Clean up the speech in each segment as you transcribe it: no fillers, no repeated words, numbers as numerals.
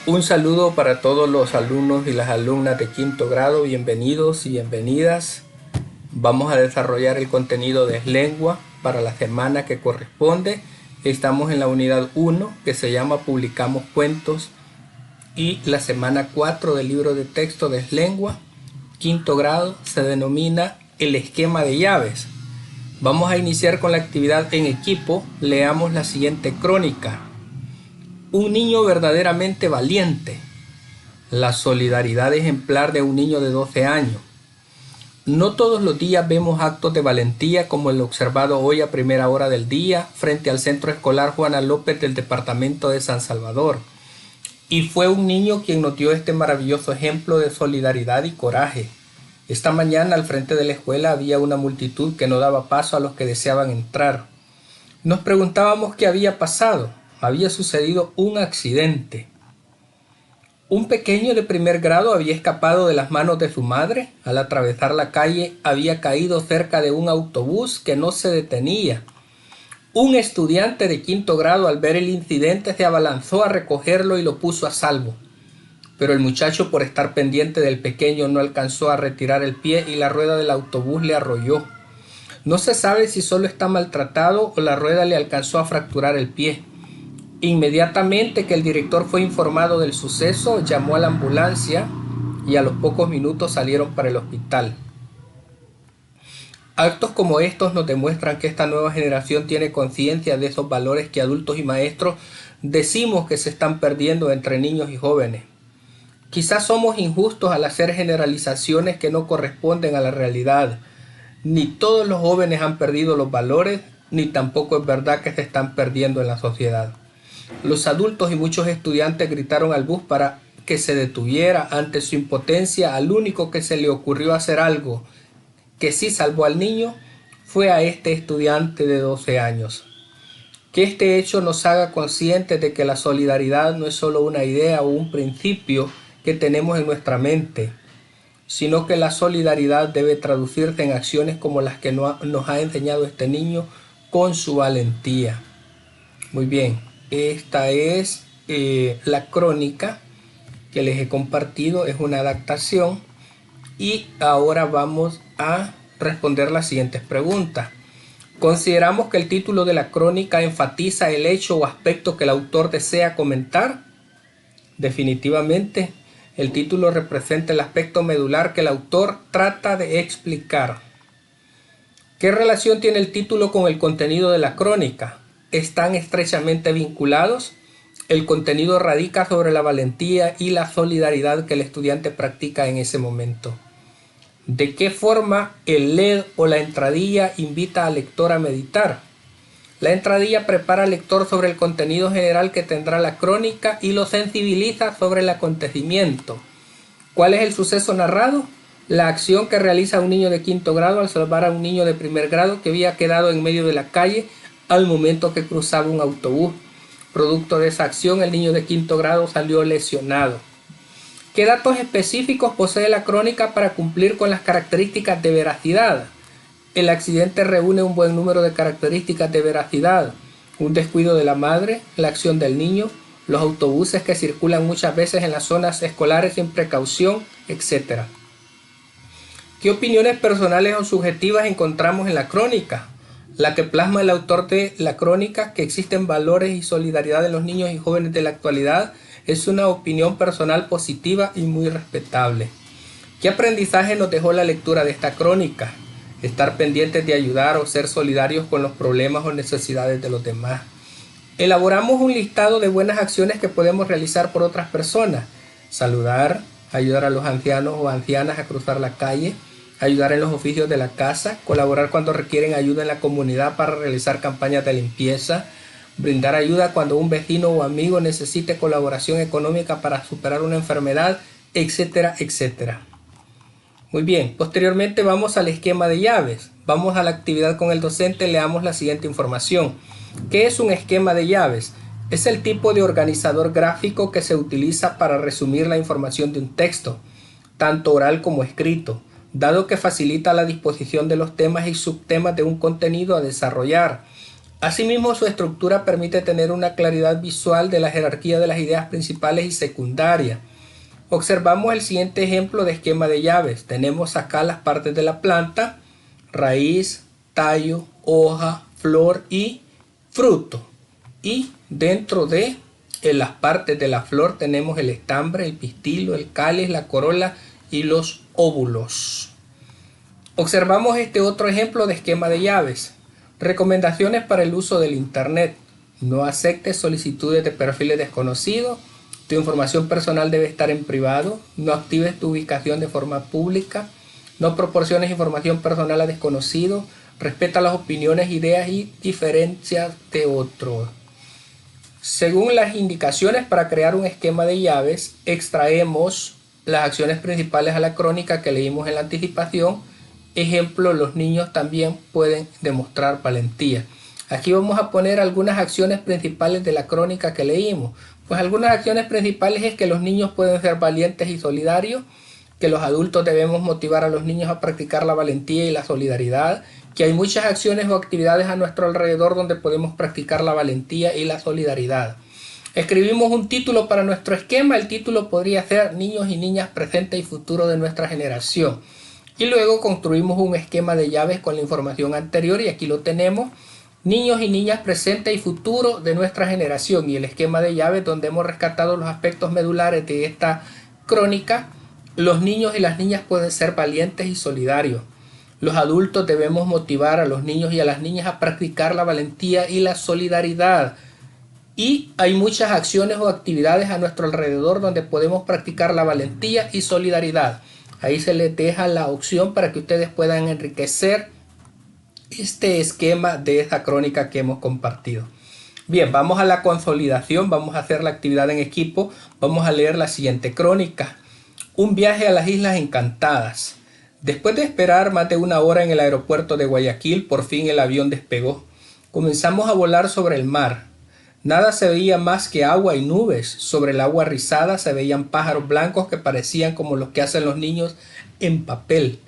Un saludo para todos los alumnos y las alumnas de quinto grado, bienvenidos y bienvenidas. Vamos a desarrollar el contenido de lengua para la semana que corresponde. Estamos en la unidad 1 que se llama Publicamos Cuentos y la semana 4 del libro de texto de lengua, quinto grado, se denomina el esquema de llaves. Vamos a iniciar con la actividad en equipo. Leamos la siguiente crónica. Un niño verdaderamente valiente. La solidaridad ejemplar de un niño de 12 años. No todos los días vemos actos de valentía como el observado hoy a primera hora del día frente al centro escolar Juana López del departamento de San Salvador. Y fue un niño quien nos dio este maravilloso ejemplo de solidaridad y coraje. Esta mañana al frente de la escuela había una multitud que no daba paso a los que deseaban entrar. Nos preguntábamos qué había pasado. Había sucedido un accidente. Un pequeño de primer grado había escapado de las manos de su madre. Al atravesar la calle había caído cerca de un autobús que no se detenía. Un estudiante de quinto grado al ver el incidente se abalanzó a recogerlo y lo puso a salvo. Pero el muchacho, por estar pendiente del pequeño, no alcanzó a retirar el pie y la rueda del autobús le arrolló. No se sabe si solo está maltratado o la rueda le alcanzó a fracturar el pie. Inmediatamente que el director fue informado del suceso, llamó a la ambulancia y a los pocos minutos salieron para el hospital. Actos como estos nos demuestran que esta nueva generación tiene conciencia de esos valores que adultos y maestros decimos que se están perdiendo entre niños y jóvenes. Quizás somos injustos al hacer generalizaciones que no corresponden a la realidad. Ni todos los jóvenes han perdido los valores, ni tampoco es verdad que se están perdiendo en la sociedad. Los adultos y muchos estudiantes gritaron al bus para que se detuviera. Ante su impotencia, al único que se le ocurrió hacer algo que sí salvó al niño fue a este estudiante de 12 años. Que este hecho nos haga conscientes de que la solidaridad no es solo una idea o un principio que tenemos en nuestra mente, sino que la solidaridad debe traducirse en acciones como las que nos ha enseñado este niño con su valentía. Muy bien. Esta es la crónica que les he compartido, es una adaptación y ahora vamos a responder las siguientes preguntas. ¿Consideramos que el título de la crónica enfatiza el hecho o aspecto que el autor desea comentar? Definitivamente, el título representa el aspecto medular que el autor trata de explicar. ¿Qué relación tiene el título con el contenido de la crónica? ¿Están estrechamente vinculados? El contenido radica sobre la valentía y la solidaridad que el estudiante practica en ese momento. ¿De qué forma el LED o la entradilla invita al lector a meditar? La entradilla prepara al lector sobre el contenido general que tendrá la crónica y lo sensibiliza sobre el acontecimiento. ¿Cuál es el suceso narrado? La acción que realiza un niño de quinto grado al salvar a un niño de primer grado que había quedado en medio de la calle al momento que cruzaba un autobús. Producto de esa acción, el niño de quinto grado salió lesionado. ¿Qué datos específicos posee la crónica para cumplir con las características de veracidad? El accidente reúne un buen número de características de veracidad. Un descuido de la madre, la acción del niño, los autobuses que circulan muchas veces en las zonas escolares sin precaución, etc. ¿Qué opiniones personales o subjetivas encontramos en la crónica? La que plasma el autor de la crónica, que existen valores y solidaridad en los niños y jóvenes de la actualidad, es una opinión personal positiva y muy respetable. ¿Qué aprendizaje nos dejó la lectura de esta crónica? Estar pendientes de ayudar o ser solidarios con los problemas o necesidades de los demás. Elaboramos un listado de buenas acciones que podemos realizar por otras personas. Saludar, ayudar a los ancianos o ancianas a cruzar la calle, ayudar en los oficios de la casa, colaborar cuando requieren ayuda en la comunidad para realizar campañas de limpieza, brindar ayuda cuando un vecino o amigo necesite colaboración económica para superar una enfermedad, etcétera, etcétera. Muy bien, posteriormente vamos al esquema de llaves. Vamos a la actividad con el docente, leamos la siguiente información. ¿Qué es un esquema de llaves? Es el tipo de organizador gráfico que se utiliza para resumir la información de un texto, tanto oral como escrito, dado que facilita la disposición de los temas y subtemas de un contenido a desarrollar. Asimismo, su estructura permite tener una claridad visual de la jerarquía de las ideas principales y secundarias. Observamos el siguiente ejemplo de esquema de llaves. Tenemos acá las partes de la planta: raíz, tallo, hoja, flor y fruto. Y dentro de las partes de la flor tenemos el estambre, el pistilo, el cáliz, la corola y los óvulos. Observamos este otro ejemplo de esquema de llaves. Recomendaciones para el uso del Internet. No aceptes solicitudes de perfiles desconocidos. Tu información personal debe estar en privado. No actives tu ubicación de forma pública. No proporciones información personal a desconocidos. Respeta las opiniones, ideas y diferencias de otros. Según las indicaciones para crear un esquema de llaves, extraemos las acciones principales a la crónica que leímos en la anticipación. Ejemplo, los niños también pueden demostrar valentía. Aquí vamos a poner algunas acciones principales de la crónica que leímos. Pues algunas acciones principales es que los niños pueden ser valientes y solidarios, que los adultos debemos motivar a los niños a practicar la valentía y la solidaridad, que hay muchas acciones o actividades a nuestro alrededor donde podemos practicar la valentía y la solidaridad. Escribimos un título para nuestro esquema. El título podría ser Niños y niñas presente y futuro de nuestra generación. Y luego construimos un esquema de llaves con la información anterior, y aquí lo tenemos: niños y niñas presente y futuro de nuestra generación, y el esquema de llaves donde hemos rescatado los aspectos medulares de esta crónica. Los niños y las niñas pueden ser valientes y solidarios. Los adultos debemos motivar a los niños y a las niñas a practicar la valentía y la solidaridad. Y hay muchas acciones o actividades a nuestro alrededor donde podemos practicar la valentía y solidaridad. Ahí se les deja la opción para que ustedes puedan enriquecer este esquema de esta crónica que hemos compartido. Bien, vamos a la consolidación, vamos a hacer la actividad en equipo, vamos a leer la siguiente crónica. Un viaje a las Islas Encantadas. Después de esperar más de una hora en el aeropuerto de Guayaquil, por fin el avión despegó. Comenzamos a volar sobre el mar. Nada se veía más que agua y nubes. Sobre el agua rizada se veían pájaros blancos que parecían como los que hacen los niños en papel.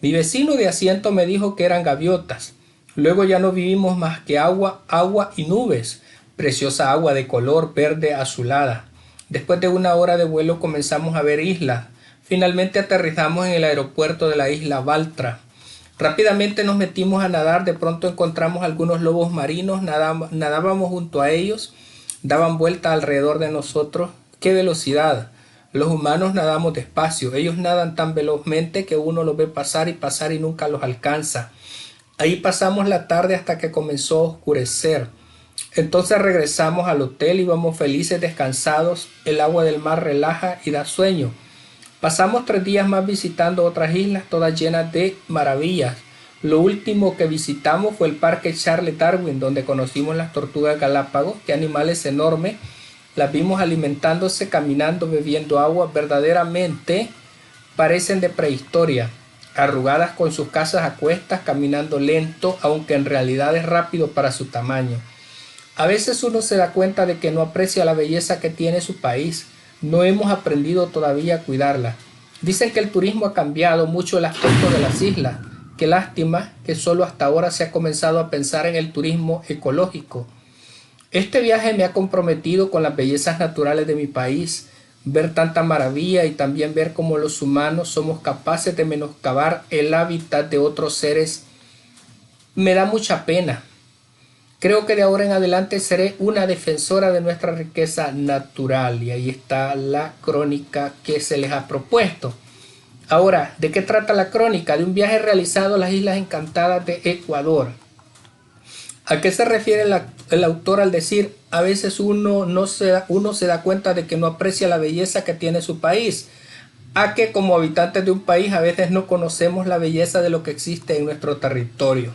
Mi vecino de asiento me dijo que eran gaviotas. Luego ya no vivimos más que agua, agua y nubes. Preciosa agua de color verde azulada. Después de una hora de vuelo comenzamos a ver islas. Finalmente aterrizamos en el aeropuerto de la isla Baltra. Rápidamente nos metimos a nadar. De pronto encontramos algunos lobos marinos. Nadábamos junto a ellos. Daban vuelta alrededor de nosotros. ¡Qué velocidad! Los humanos nadamos despacio. Ellos nadan tan velozmente que uno los ve pasar y nunca los alcanza. Ahí pasamos la tarde hasta que comenzó a oscurecer. Entonces regresamos al hotel y íbamos felices, descansados. El agua del mar relaja y da sueño. Pasamos 3 días más visitando otras islas, todas llenas de maravillas. Lo último que visitamos fue el Parque Charles Darwin, donde conocimos las tortugas Galápagos. ¡Qué animales enormes! Las vimos alimentándose, caminando, bebiendo agua. Verdaderamente parecen de prehistoria, arrugadas con sus casas a cuestas, caminando lento, aunque en realidad es rápido para su tamaño. A veces uno se da cuenta de que no aprecia la belleza que tiene su país. No hemos aprendido todavía a cuidarla. Dicen que el turismo ha cambiado mucho el aspecto de las islas. Qué lástima que solo hasta ahora se ha comenzado a pensar en el turismo ecológico. Este viaje me ha comprometido con las bellezas naturales de mi país. Ver tanta maravilla y también ver cómo los humanos somos capaces de menoscabar el hábitat de otros seres me da mucha pena. Creo que de ahora en adelante seré una defensora de nuestra riqueza natural. Y ahí está la crónica que se les ha propuesto. Ahora, ¿de qué trata la crónica? De un viaje realizado a las Islas Encantadas de Ecuador. ¿A qué se refiere el autor al decir a veces uno se da cuenta de que no aprecia la belleza que tiene su país? A que como habitantes de un país a veces no conocemos la belleza de lo que existe en nuestro territorio.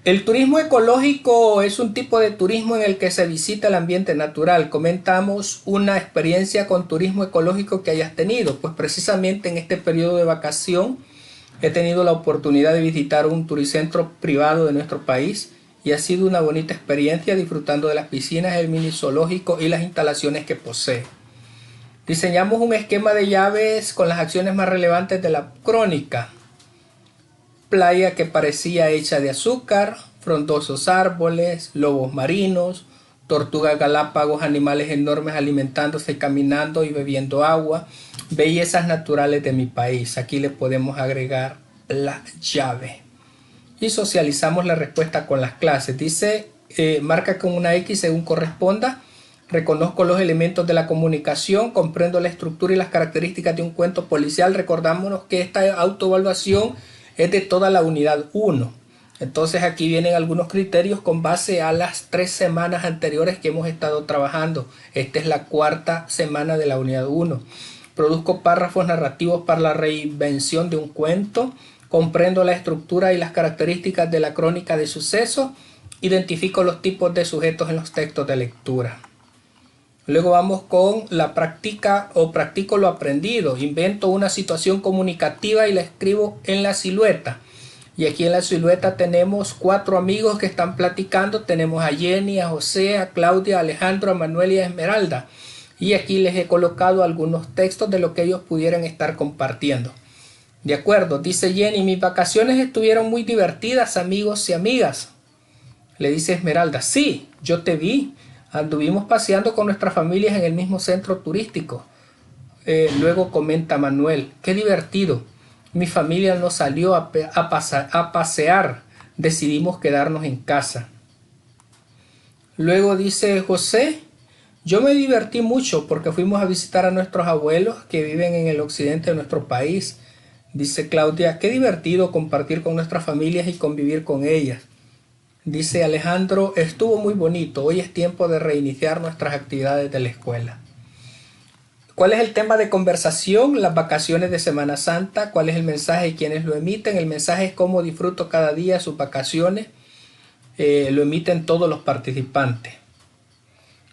El turismo ecológico es un tipo de turismo en el que se visita el ambiente natural. Comentamos una experiencia con turismo ecológico que hayas tenido. Pues precisamente en este periodo de vacación he tenido la oportunidad de visitar un turicentro privado de nuestro país y ha sido una bonita experiencia disfrutando de las piscinas, el mini zoológico y las instalaciones que posee. Diseñamos un esquema de llaves con las acciones más relevantes de la crónica. Playa que parecía hecha de azúcar, frondosos árboles, lobos marinos, tortugas galápagos, animales enormes alimentándose, caminando y bebiendo agua, bellezas naturales de mi país. Aquí le podemos agregar la llave. Y socializamos la respuesta con las clases. Dice, marca con una X según corresponda. Reconozco los elementos de la comunicación, comprendo la estructura y las características de un cuento policial. Recordámonos que esta autoevaluación es de toda la unidad 1. Entonces aquí vienen algunos criterios con base a las 3 semanas anteriores que hemos estado trabajando. Esta es la 4ª semana de la unidad 1. Produzco párrafos narrativos para la reinvención de un cuento. Comprendo la estructura y las características de la crónica de sucesos. Identifico los tipos de sujetos en los textos de lectura. Luego vamos con la práctica o practico lo aprendido. Invento una situación comunicativa y la escribo en la silueta. Y aquí en la silueta tenemos 4 amigos que están platicando. Tenemos a Jenny, a José, a Claudia, a Alejandro, a Manuel y a Esmeralda. Y aquí les he colocado algunos textos de lo que ellos pudieran estar compartiendo. De acuerdo, dice Jenny, mis vacaciones estuvieron muy divertidas, amigos y amigas. Le dice Esmeralda, sí, yo te vi. Anduvimos paseando con nuestras familias en el mismo centro turístico. Luego comenta Manuel, qué divertido. Mi familia no salió a pasear. Decidimos quedarnos en casa. Luego dice José, yo me divertí mucho porque fuimos a visitar a nuestros abuelos que viven en el occidente de nuestro país. Dice Claudia, qué divertido compartir con nuestras familias y convivir con ellas. Dice Alejandro, estuvo muy bonito, hoy es tiempo de reiniciar nuestras actividades de la escuela. ¿Cuál es el tema de conversación? Las vacaciones de Semana Santa. ¿Cuál es el mensaje y quiénes lo emiten? El mensaje es cómo disfruto cada día sus vacaciones. Lo emiten todos los participantes.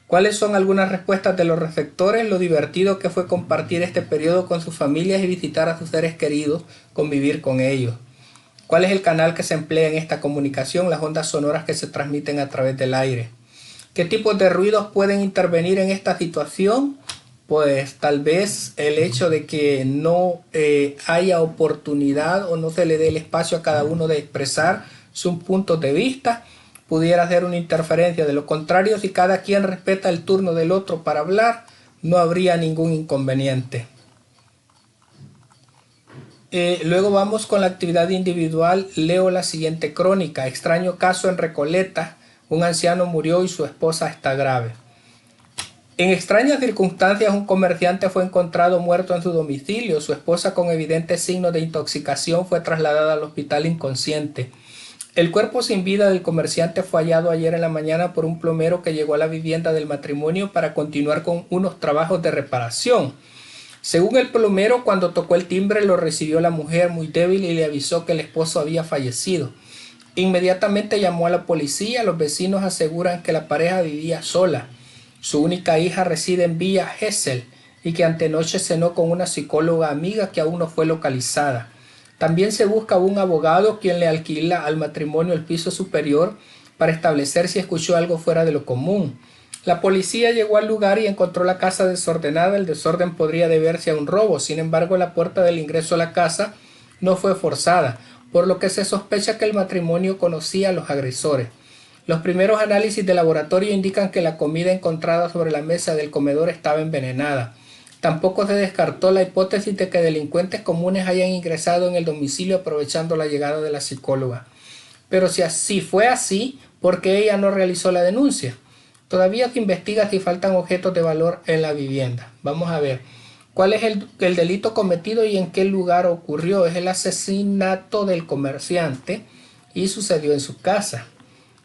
¿Cuáles son algunas respuestas de los receptores? Lo divertido que fue compartir este periodo con sus familias y visitar a sus seres queridos, convivir con ellos. ¿Cuál es el canal que se emplea en esta comunicación? Las ondas sonoras que se transmiten a través del aire. ¿Qué tipos de ruidos pueden intervenir en esta situación? Pues tal vez el hecho de que no haya oportunidad o no se le dé el espacio a cada uno de expresar sus puntos de vista pudiera ser una interferencia. De lo contrario, si cada quien respeta el turno del otro para hablar, no habría ningún inconveniente. Luego vamos con la actividad individual. Leo la siguiente crónica. Extraño caso en Recoleta. Un anciano murió y su esposa está grave. En extrañas circunstancias, un comerciante fue encontrado muerto en su domicilio. Su esposa, con evidentes signos de intoxicación, fue trasladada al hospital inconsciente. El cuerpo sin vida del comerciante fue hallado ayer en la mañana por un plomero que llegó a la vivienda del matrimonio para continuar con unos trabajos de reparación. Según el plomero, cuando tocó el timbre lo recibió la mujer muy débil y le avisó que el esposo había fallecido. Inmediatamente llamó a la policía. Los vecinos aseguran que la pareja vivía sola. Su única hija reside en Villa Gesell y que antenoche cenó con una psicóloga amiga que aún no fue localizada. También se busca un abogado quien le alquila al matrimonio el piso superior para establecer si escuchó algo fuera de lo común. La policía llegó al lugar y encontró la casa desordenada. El desorden podría deberse a un robo. Sin embargo, la puerta del ingreso a la casa no fue forzada, por lo que se sospecha que el matrimonio conocía a los agresores. Los primeros análisis de laboratorio indican que la comida encontrada sobre la mesa del comedor estaba envenenada. Tampoco se descartó la hipótesis de que delincuentes comunes hayan ingresado en el domicilio aprovechando la llegada de la psicóloga. Pero si así fue así, ¿por qué ella no realizó la denuncia? Todavía se investiga si faltan objetos de valor en la vivienda. Vamos a ver. ¿Cuál es el delito cometido y en qué lugar ocurrió? Es el asesinato del comerciante y sucedió en su casa.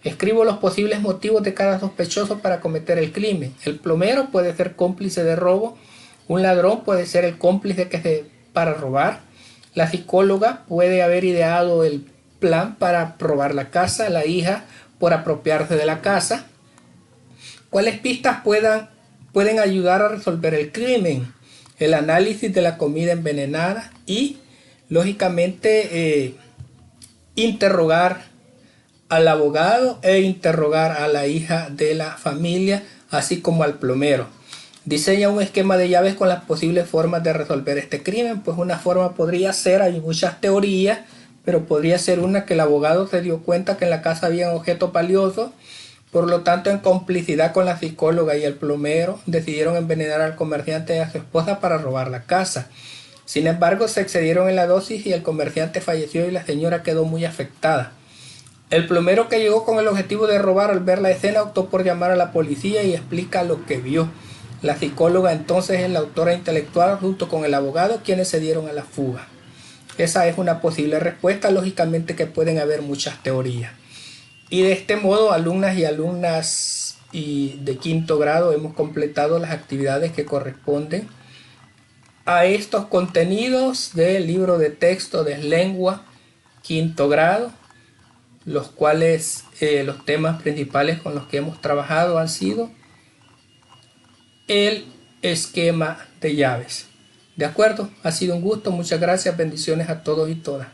Escribo los posibles motivos de cada sospechoso para cometer el crimen. El plomero puede ser cómplice de robo. Un ladrón puede ser el cómplice para robar. La psicóloga puede haber ideado el plan para robar la casa. La hija por apropiarse de la casa. ¿Cuáles pistas pueden ayudar a resolver el crimen? El análisis de la comida envenenada y, lógicamente, interrogar al abogado e interrogar a la hija de la familia, así como al plomero. Diseña un esquema de llaves con las posibles formas de resolver este crimen. Pues una forma podría ser, hay muchas teorías, pero podría ser una que el abogado se dio cuenta que en la casa había objetos valiosos. Por lo tanto, en complicidad con la psicóloga y el plomero, decidieron envenenar al comerciante y a su esposa para robar la casa. Sin embargo, se excedieron en la dosis y el comerciante falleció y la señora quedó muy afectada. El plomero, que llegó con el objetivo de robar, al ver la escena optó por llamar a la policía y explica lo que vio. La psicóloga entonces es la autora intelectual junto con el abogado, quienes se dieron a la fuga. Esa es una posible respuesta, lógicamente que pueden haber muchas teorías. Y de este modo, alumnas y alumnas de quinto grado, hemos completado las actividades que corresponden a estos contenidos del libro de texto de lengua quinto grado, los cuales los temas principales con los que hemos trabajado han sido el esquema de llaves. ¿De acuerdo? Ha sido un gusto, muchas gracias, bendiciones a todos y todas.